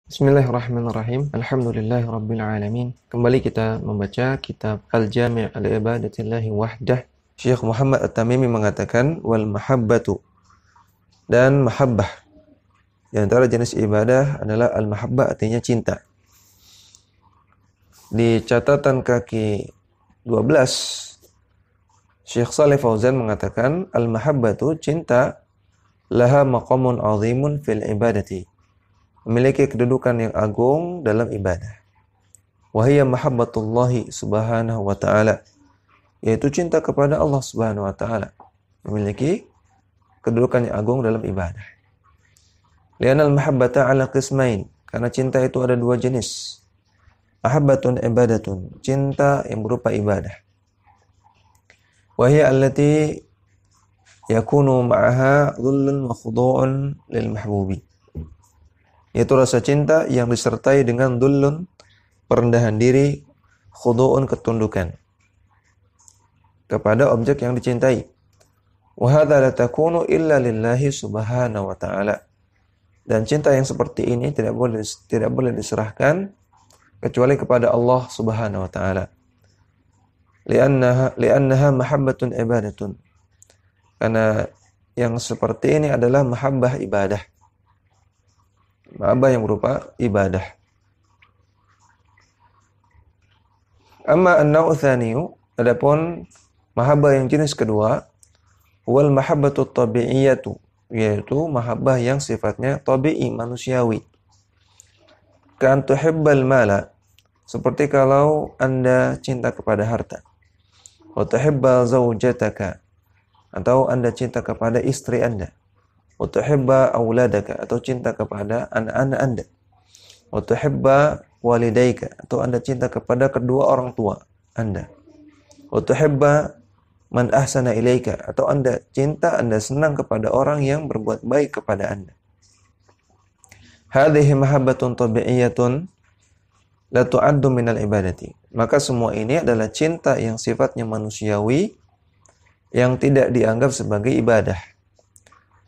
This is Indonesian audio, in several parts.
Bismillahirrahmanirrahim. Alhamdulillahirabbil alamin. Kembali kita membaca kitab Al-Jami' al-Ibadatillahi Wahdah. Syekh Muhammad At-Tamimi mengatakan wal mahabbatu, dan mahabbah di antara jenis ibadah adalah al-mahabbah, artinya cinta. Di catatan kaki 12, Syekh Shalih Fauzan mengatakan al-mahabbatu, cinta, laha maqamun 'azimun fil ibadati, memiliki kedudukan yang agung dalam ibadah. Wahiyya mahabbatullahi subhanahu wa ta'ala, yaitu cinta kepada Allah subhanahu wa ta'ala, memiliki kedudukan yang agung dalam ibadah. Li'anal mahabbata ala qismain, karena cinta itu ada dua jenis. Mahabbatun ibadatun, cinta yang berupa ibadah. Wahiyya allati yakunu ma'aha dhullun wa khudu'un lil mahbubi, yaitu rasa cinta yang disertai dengan dhullun, perendahan diri, khudu'un, ketundukan kepada objek yang dicintai. Wa hadza la takunu illa lillahi subhanahu wa ta'ala, dan cinta yang seperti ini tidak boleh diserahkan kecuali kepada Allah subhanahu wa ta'ala. Li'annaha mahabbatun ibadatun, karena yang seperti ini adalah mahabbah ibadah, mahabbah yang berupa ibadah. Amma an-naw'u tsaniyu, adapun mahabbah yang jenis kedua, wal mahabbatu tabi'iyatu, yaitu mahabbah yang sifatnya tabi'i, manusiawi. Ka'an tuhibbal mala, seperti kalau Anda cinta kepada harta. Wa tuhibba zawjataka, atau Anda cinta kepada istri Anda. Wa tuhibba auladaka, atau cinta kepada anak-anak Anda. Wa tuhibba walidaika, atau Anda cinta kepada kedua orang tua Anda. Wa tuhibba man ahsana ilaika, atau Anda cinta, Anda senang kepada orang yang berbuat baik kepada Anda. Hadhihi mahabbatun tabi'iyatun la tu'addu minal ibadati, maka semua ini adalah cinta yang sifatnya manusiawi, yang tidak dianggap sebagai ibadah.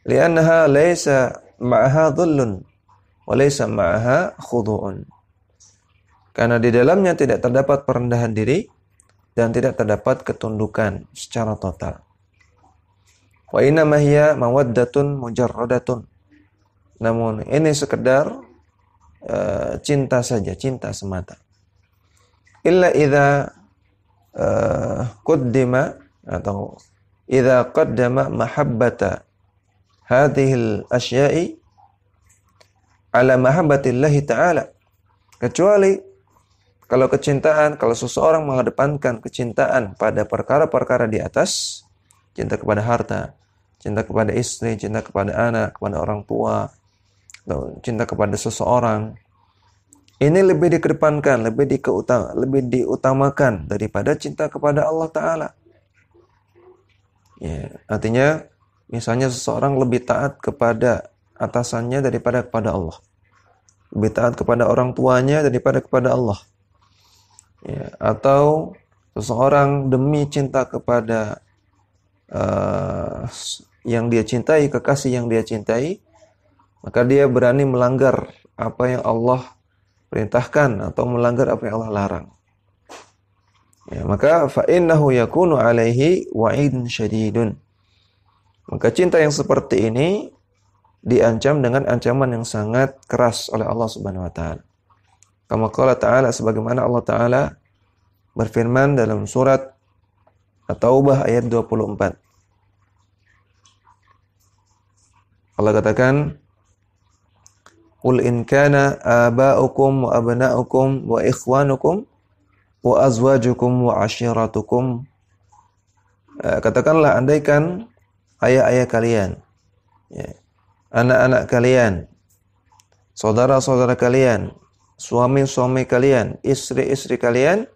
Li'annaha laysa ma'aha dhullun wa laysa ma'aha khudu'un, karena di dalamnya tidak terdapat perendahan diri dan tidak terdapat ketundukan secara total. Wa innama hiya mawaddatun mujarradatun, namun ini sekedar cinta saja, cinta semata. Illa idza qaddama, atau idza qaddama mahabbata hadhil asya'i ala mahabbatillahi ta'ala, kecuali kalau seseorang mengedepankan kecintaan pada perkara-perkara di atas, cinta kepada harta, cinta kepada istri, cinta kepada anak, kepada orang tua, atau cinta kepada seseorang, ini lebih dikedepankan, lebih diutamakan daripada cinta kepada Allah Ta'ala. Ya, artinya misalnya seseorang lebih taat kepada atasannya daripada kepada Allah, lebih taat kepada orang tuanya daripada kepada Allah. Ya, atau seseorang demi cinta kepada yang dia cintai, kekasih yang dia cintai, maka dia berani melanggar apa yang Allah perintahkan atau melanggar apa yang Allah larang. Ya, maka fa innahu yakunu alaihi wa'idun syadidun, maka cinta yang seperti ini diancam dengan ancaman yang sangat keras oleh Allah Subhanahu wa taala. Kama qala ta'ala, sebagaimana Allah Ta'ala berfirman dalam surat At-Taubah ayat 24. Allah katakan, qul in kana aba'ukum wa abna'ukum wa ikhwanukum wa azwajukum wa ashiratukum, katakanlah, andaikan ayah-ayah kalian, ya, anak-anak kalian, saudara-saudara kalian, suami-suami kalian, istri-istri kalian,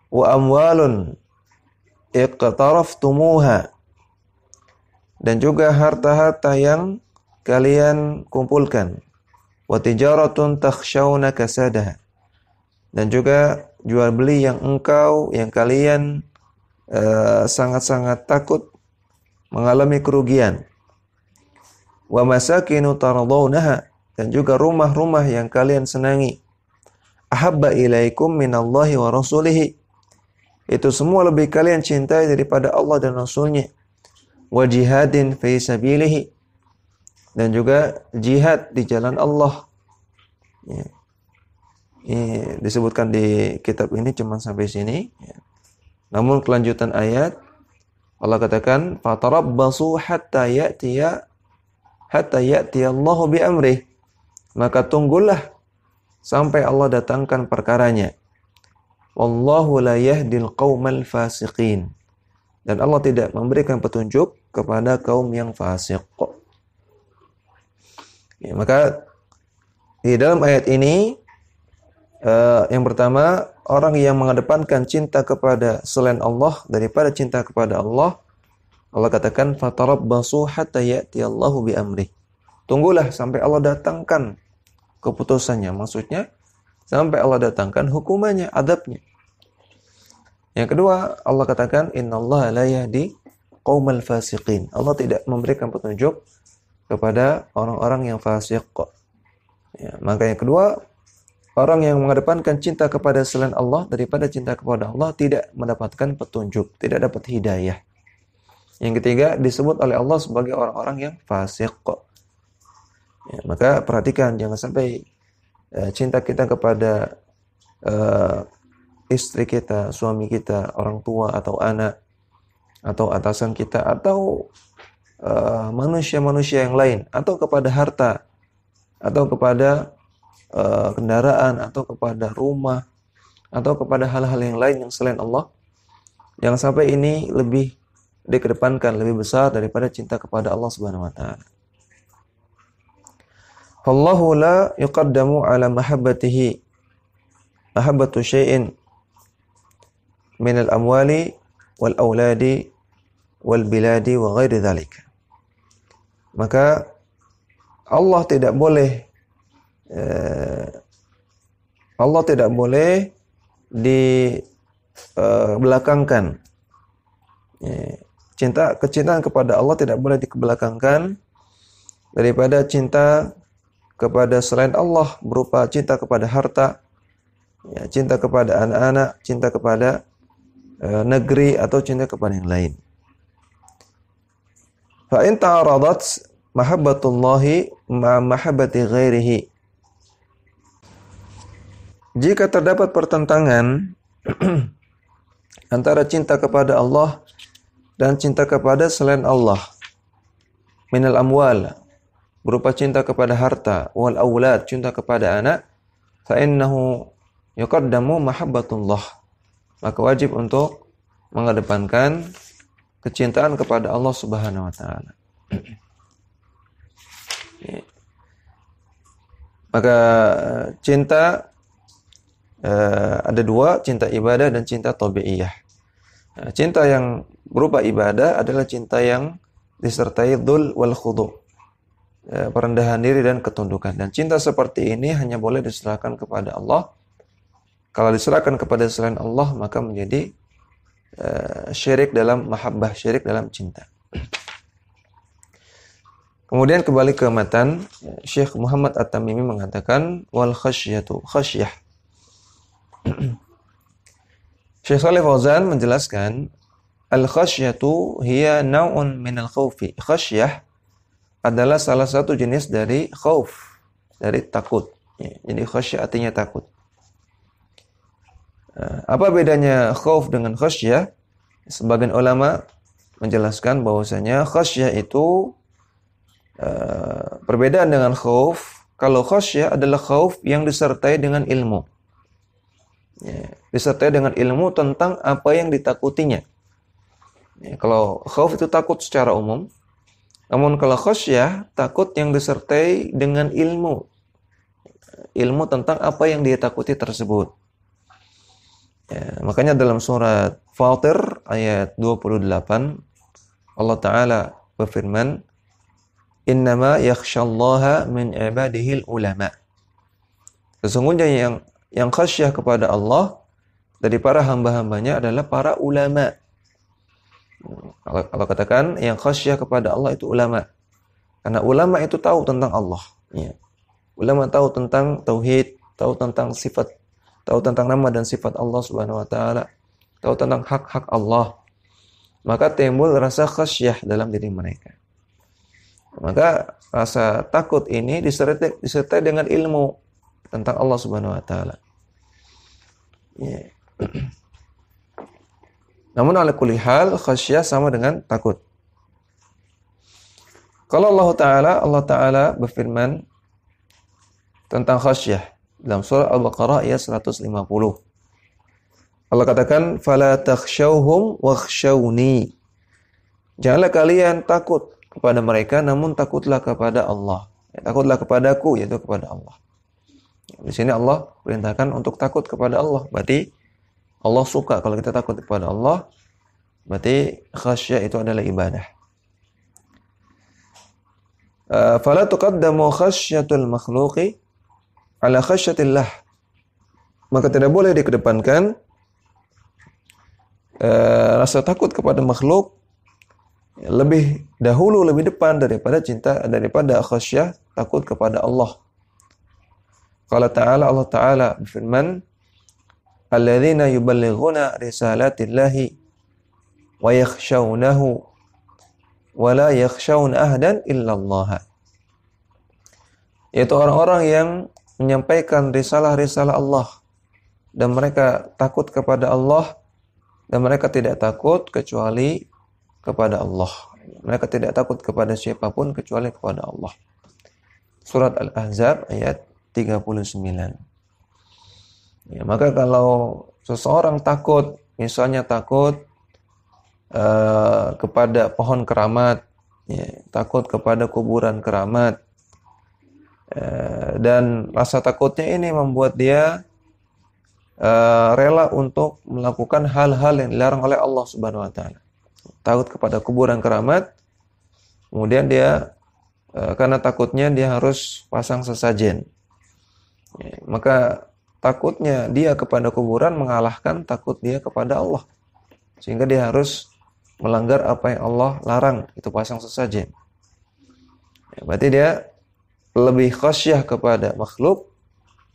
wa amwalun iqtaraftumuha, dan juga harta-harta yang kalian kumpulkan, wa tijaratun takhshawna kasadaha, dan juga jual beli yang kalian sangat-sangat takut mengalami kerugian, wa masakinu taradawnaha, dan juga rumah-rumah yang kalian senangi. Ahabba ilaikum minallahi wa rasulihi. Itu semua lebih kalian cintai daripada Allah dan Rasulnya. Wa jihadin fi sabilihi. Dan juga jihad di jalan Allah. Ya. Ini disebutkan di kitab ini cuma sampai sini. Ya. Namun kelanjutan ayat Allah katakan fatarabbasu hatta ya'tiya Allahu bi amrih. Maka tunggulah sampai Allah datangkan perkaranya. Wallahu la yahdil qaumal fasiqin. Dan Allah tidak memberikan petunjuk kepada kaum yang fasik. Ya, maka di dalam ayat ini yang pertama, orang yang mengedepankan cinta kepada selain Allah daripada cinta kepada Allah, Allah katakan fatarabbasu hatta ya'tiyallahu bi amrih. Tunggulah sampai Allah datangkan keputusannya, maksudnya sampai Allah datangkan hukumannya, adabnya. Yang kedua, Allah katakan innallaha la yahdi qaumal fasiqin. Allah tidak memberikan petunjuk kepada orang-orang yang fasik. Ya, maka yang kedua, orang yang mengedepankan cinta kepada selain Allah daripada cinta kepada Allah tidak mendapatkan petunjuk, tidak dapat hidayah. Yang ketiga, disebut oleh Allah sebagai orang-orang yang fasik. Ya, maka perhatikan, jangan sampai cinta kita kepada istri kita, suami kita, orang tua atau anak, atau atasan kita, atau manusia-manusia yang lain, atau kepada harta, atau kepada kendaraan, atau kepada rumah, atau kepada hal-hal yang lain yang selain Allah. Jangan sampai ini lebih dikedepankan, lebih besar daripada cinta kepada Allah Subhanahu wa taala. Fallahu la yuqaddamu ala mahabbatihi mahabbatu syai'in min al-amwali wal auladi wal biladi wa ghairi dzalik. Maka Allah tidak boleh dibelakangkan. Kecintaan kepada Allah tidak boleh dikebelakangkan daripada cinta kepada selain Allah, berupa cinta kepada harta, ya, cinta kepada anak-anak, cinta kepada negeri, atau cinta kepada yang lain. Fa in ta'aradat mahabbatullahi ma mahabbati ghairihi. Jika terdapat pertentangan antara cinta kepada Allah dan cinta kepada selain Allah, minal amwal, berupa cinta kepada harta, wal aulad, cinta kepada anak, fa innahu yuqaddamu mahabbatullah. Maka wajib untuk mengedepankan kecintaan kepada Allah Subhanahu wa taala. Maka cinta ada dua, cinta ibadah dan cinta tabi'iyah. Cinta yang berupa ibadah adalah cinta yang disertai dzul wal khudu', perendahan diri dan ketundukan. Dan cinta seperti ini hanya boleh diserahkan kepada Allah. Kalau diserahkan kepada selain Allah, maka menjadi syirik dalam mahabbah, syirik dalam cinta. Kemudian kembali ke matan, Syekh Muhammad At-Tamimi mengatakan wal khasyatu, khasyah. Syekh Shalih Fauzan menjelaskan al-khasyatu hiya naw'un min al-khawfi. Khasyah adalah salah satu jenis dari khauf, dari takut. Jadi khasyah artinya takut. Apa bedanya khauf dengan khasyah? Sebagian ulama menjelaskan bahwasanya khasyah itu perbedaan dengan khauf. Kalau khasyah adalah khauf yang disertai dengan ilmu. Disertai dengan ilmu tentang apa yang ditakutinya. Kalau khauf itu takut secara umum. Namun kalau khasyah, takut yang disertai dengan ilmu. Ilmu tentang apa yang dia takuti tersebut. Ya, makanya dalam surat Fatir ayat 28 Allah Ta'ala berfirman, innama yakhshallaha min ibadihil ulama. Sesungguhnya yang khasyah kepada Allah dari para hamba-hambanya adalah para ulama. Kalau katakan yang khasyah kepada Allah itu ulama. Karena ulama itu tahu tentang Allah. Ya. Ulama tahu tentang tauhid, tahu tentang sifat, tahu tentang nama dan sifat Allah Subhanahu wa taala, tahu tentang hak-hak Allah. Maka timbul rasa khasyah dalam diri mereka. Maka rasa takut ini disertai dengan ilmu tentang Allah Subhanahu wa taala. Ya. Namun ala kulli hal khasyah sama dengan takut. Kalau Allah Ta'ala berfirman tentang khasyah dalam surah Al-Baqarah ayat 150. Allah katakan, "Fala takhshawhum wakhshawni." Janganlah kalian takut kepada mereka, namun takutlah kepada Allah. Takutlah kepadaku, yaitu kepada Allah. Di sini Allah perintahkan untuk takut kepada Allah. Berarti Allah suka kalau kita takut kepada Allah. Berarti khasyah itu adalah ibadah. Fala tuqaddamu khasyatul makhluqi ala khasyatillah. Maka tidak boleh dikedepankan rasa takut kepada makhluk lebih dahulu, lebih depan daripada khasyah takut kepada Allah. Allah Ta'ala berfirman, "Alladzina yuballighuna risalatillahi wa yakhshawnahu wa la yakhshawna ahadan illallah." Yaitu orang-orang yang menyampaikan risalah-risalah Allah dan mereka takut kepada Allah dan mereka tidak takut kecuali kepada Allah. Mereka tidak takut kepada siapapun kecuali kepada Allah. Surat Al-Ahzab ayat 39. Ya, maka kalau seseorang takut, misalnya takut kepada pohon keramat, ya, takut kepada kuburan keramat, dan rasa takutnya ini membuat dia rela untuk melakukan hal-hal yang dilarang oleh Allah Subhanahu wa taala. Takut kepada kuburan keramat, kemudian dia karena takutnya dia harus pasang sesajen. Ya, maka takutnya dia kepada kuburan mengalahkan takut dia kepada Allah. Sehingga dia harus melanggar apa yang Allah larang, itu pasang sesajen. Ya, berarti dia lebih khasyah kepada makhluk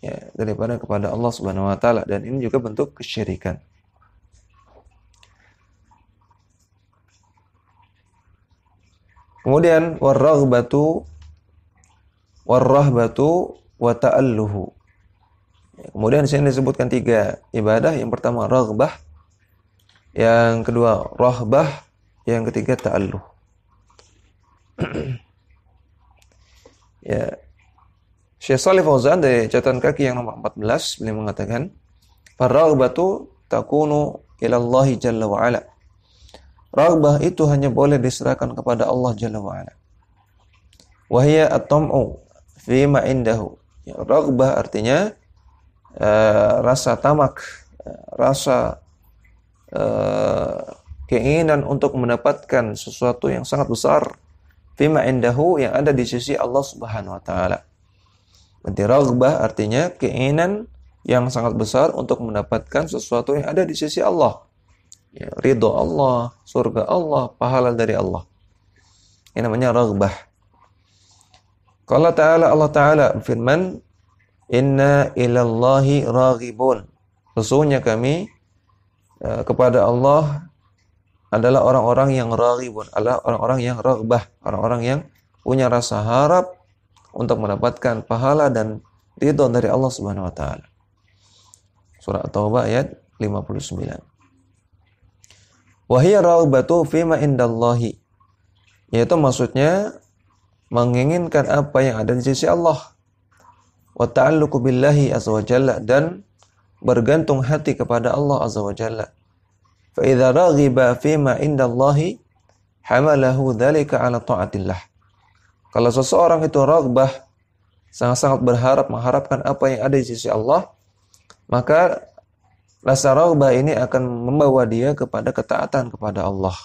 ya, daripada kepada Allah Subhanahu wa taala, dan ini juga bentuk kesyirikan. Kemudian warahbatu wa ta'alluhu. Kemudian di sini disebutkan 3 ibadah. Yang pertama raghbah, yang kedua rahbah, yang ketiga ta'alluh. Ya. Syekh Shalih Fauzan dari catatan kaki yang nomor 14 beliau mengatakan, "Ar-raghbatu takunu ila Allah jalla wa ala." Raghbah itu hanya boleh diserahkan kepada Allah Jalla wa ala. Wa hiya at-tam'u fi ma indahu. Ya, raghbah artinya rasa tamak, rasa keinginan untuk mendapatkan sesuatu yang sangat besar, fi ma indahu, yang ada di sisi Allah Subhanahu wa taala. Berarti raghbah artinya keinginan yang sangat besar untuk mendapatkan sesuatu yang ada di sisi Allah. Ya, ridho Allah, surga Allah, pahala dari Allah. Ini namanya raghbah. Allah Ta'ala berfirman, "Inna ilallahi raghibun." Sesungguhnya kami kepada Allah adalah orang-orang yang raghibun, adalah orang-orang yang raghbah, orang-orang yang punya rasa harap untuk mendapatkan pahala dan ridho dari Allah Subhanahu wa taala. Surah At-Taubah ayat 59. Wahiyya raghbatu fima indallahi, yaitu maksudnya menginginkan apa yang ada di sisi Allah. Wa ta'alluqu billahi azza wa jalla, dan bergantung hati kepada Allah azza wa jalla. Fa idza raghiba fima indallahi hamalahu dzalika ala ta'atillah. Kalau seseorang itu raghbah, sangat-sangat berharap, mengharapkan apa yang ada di sisi Allah, maka rasa raghbah ini akan membawa dia kepada ketaatan kepada Allah.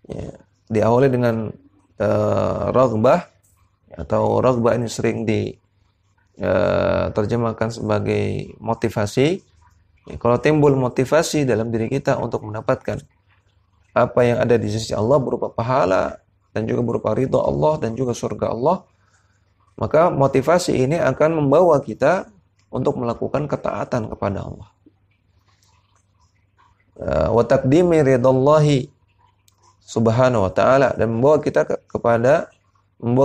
Ya, diawali dengan raghbah, atau raghbah ini sering diterjemahkan sebagai motivasi. Ya, kalau timbul motivasi dalam diri kita untuk mendapatkan apa yang ada di sisi Allah berupa pahala dan juga berupa ridha Allah dan juga surga Allah, maka motivasi ini akan membawa kita untuk melakukan ketaatan kepada Allah. Wa taqdimi ridallahi subhanahu wa ta'ala, dan membawa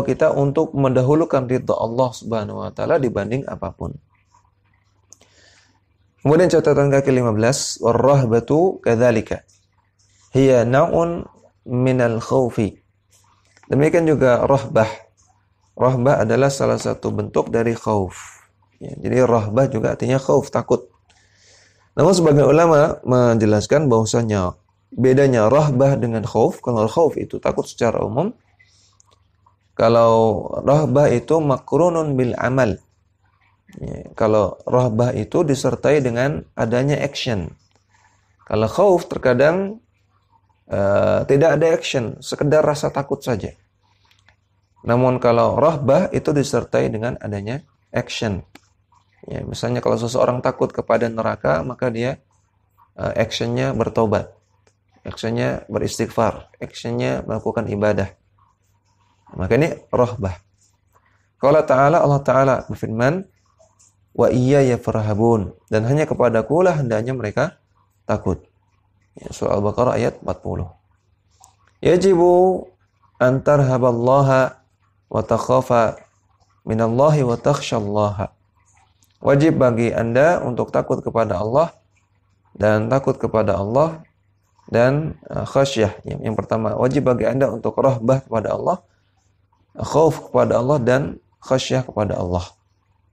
kita untuk mendahulukan ridha Allah subhanahu wa ta'ala dibanding apapun. Kemudian catatan kaki 15, warrahbatu kadzalika hiya naun minal khaufi. Demikian juga rahbah. Rahbah adalah salah satu bentuk dari khauf. Ya, jadi rahbah juga artinya khauf, takut. Namun sebagian ulama menjelaskan bahwasanya bedanya rahbah dengan khauf. Kalau khauf itu takut secara umum. Kalau rahbah itu makrunun bil amal. Ya, kalau rahbah itu disertai dengan adanya action. Kalau khauf terkadang tidak ada action, sekedar rasa takut saja. Namun kalau rahbah itu disertai dengan adanya action. Ya, misalnya kalau seseorang takut kepada neraka, maka dia actionnya bertobat, actionnya beristighfar, actionnya melakukan ibadah. Maka ini rahbah. Qala ta'ala, Allah Ta'ala berfirman, wa iyaya farhabun, dan hanya kepadaku lah hendaknya mereka takut. Ya, surah Al-Baqarah ayat 40. Yajibu an tarhaballaha wa takhafa minallahi wa takhshallaha. Wajib bagi Anda untuk takut kepada Allah dan takut kepada Allah dan khasyah. Yang pertama, wajib bagi Anda untuk rahbah kepada Allah, khauf kepada Allah, dan khasyah kepada Allah.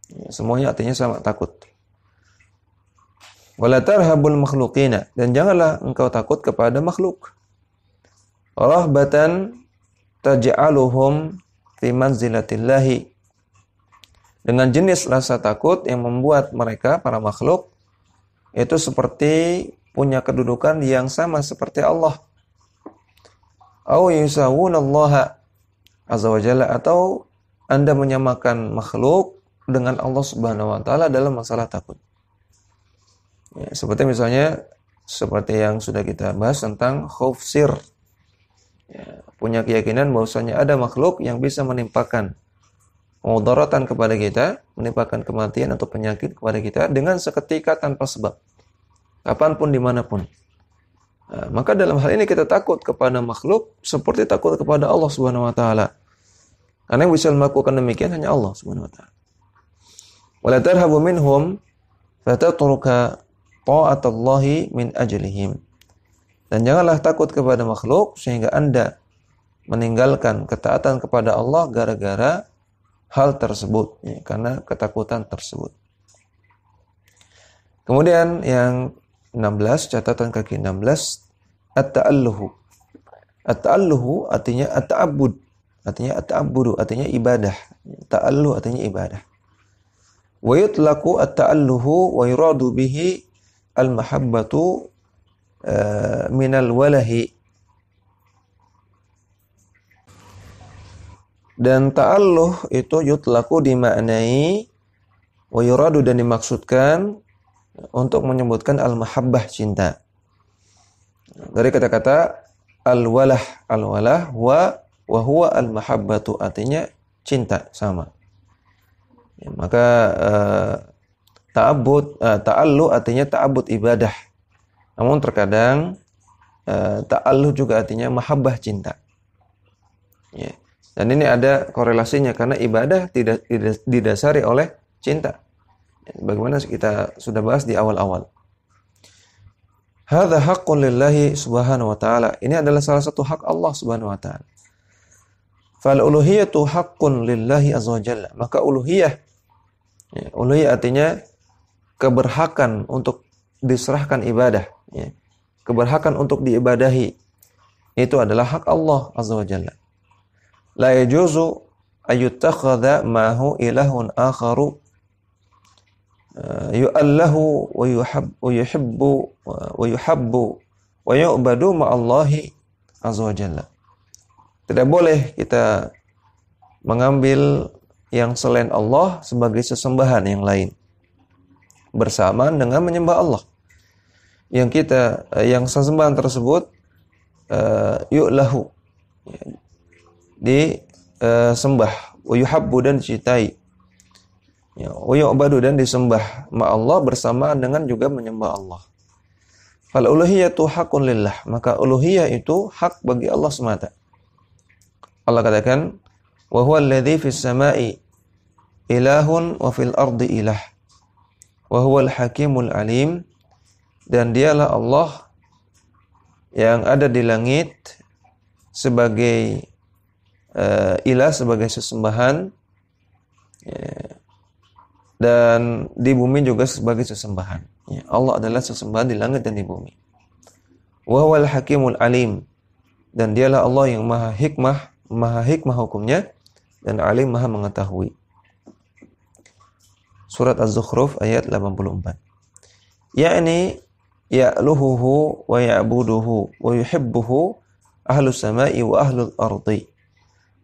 Ya, semuanya artinya sama, takut. Wala tarhabul makhluqina, dan janganlah engkau takut kepada makhluk. Rahbatan taj'aluhum fi manzilatillahi, dengan jenis rasa takut yang membuat mereka, para makhluk, itu seperti punya kedudukan yang sama seperti Allah. Au yusawunallaha azza wa jalla, atau Anda menyamakan makhluk dengan Allah Subhanahu wa taala dalam masalah takut. Ya, seperti misalnya seperti yang sudah kita bahas tentang khauf sir. Ya, punya keyakinan bahwasanya ada makhluk yang bisa menimpakan mudaratan kepada kita, menimpakan kematian atau penyakit kepada kita dengan seketika tanpa sebab, kapanpun dimanapun. Nah, maka dalam hal ini kita takut kepada makhluk seperti takut kepada Allah Subhanahu wa taala. Karena yang bisa melakukan demikian hanya Allah Subhanahu wa taala. Wala tarhabu minhum fatatruka ta'atallahi min ajlihim. Dan janganlah takut kepada makhluk sehingga Anda meninggalkan ketaatan kepada Allah gara-gara hal tersebut, ya, karena ketakutan tersebut. Kemudian yang 16, catatan kaki 16, at-ta'alluhu. At-ta'alluhu artinya at-ta'abbud, artinya at-ta'abbudu, artinya ibadah. Ta'alluh artinya ibadah. Wa yutlaqu at-ta'alluhu wa yuradu bihi al-mahabbatu minal walahi. Dan ta'alluh itu yutlaku dimaknai, wa yuradu dan dimaksudkan untuk menyebutkan al-mahabbah, cinta. Dari kata-kata al-walah, al-walah wa huwa al-mahabbatu, artinya cinta, sama. Ya, maka ta'alluh artinya ta'abbud, ibadah. Namun terkadang ta'alluh juga artinya mahabbah, cinta. Ya. Dan ini ada korelasinya karena ibadah tidak didasari oleh cinta. Bagaimana kita sudah bahas di awal-awal. Hadza haqqun lillahi subhanahu wa ta'ala. Ini adalah salah satu hak Allah subhanahu wa ta'ala. Fal uluhiyatu haqqun lillahi azza wa jalla. Maka uluhiyah, ya, uluhiyah artinya keberhakan untuk diserahkan ibadah, ya, keberhakan untuk diibadahi. Itu adalah hak Allah azza wa jalla. La yajuzu ayyutakhadha ma'hu ilahun akharu yu'allahu wa yuhabbu wa yu'badu ma'allahi azza wa jalla. Tidak boleh kita mengambil yang selain Allah sebagai sesembahan yang lain bersamaan dengan menyembah Allah. Yang sesembahan tersebut yu'lahu, disembah, wa yuhabbu dan dicintai. Ya, wa yu'badu dan disembah ma Allah bersamaan dengan juga menyembah Allah. Fal uluhiyatu haqqun lillah, maka uluhiyah itu hak bagi Allah semata. Allah katakan, wa huwa alladzi fis sama'i ilahun wa fil ardi ilah. Wa huwal hakimul alim, dan dialah Allah yang ada di langit sebagai ilah, sebagai sesembahan, dan di bumi juga sebagai sesembahan. Ya, Allah adalah sesembahan di langit dan di bumi. Wa huwal hakimul alim, dan dialah Allah yang maha hikmah hukumnya, dan alim maha mengetahui. Surat Az-Zukhruf ayat 84. Yakni ya'luhuhu wa ya'buduhu wa yuhibbuhu ahlus sama'i wa ahlul ardi.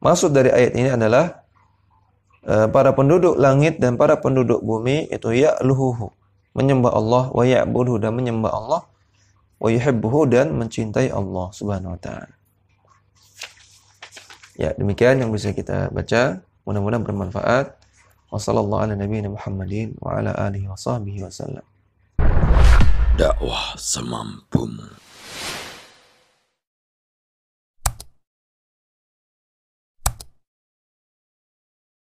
Maksud dari ayat ini adalah para penduduk langit dan para penduduk bumi itu ya'luhuhu, menyembah Allah, wa ya'buduhu dan menyembah Allah, wa yuhibbuhu dan mencintai Allah Subhanahu wa taala. Ya, demikian yang bisa kita baca, mudah-mudahan bermanfaat. Wassallallahu ala nabiyina Muhammadin wa ala alihi wa sahbihi wasallam. Dakwah semampumu.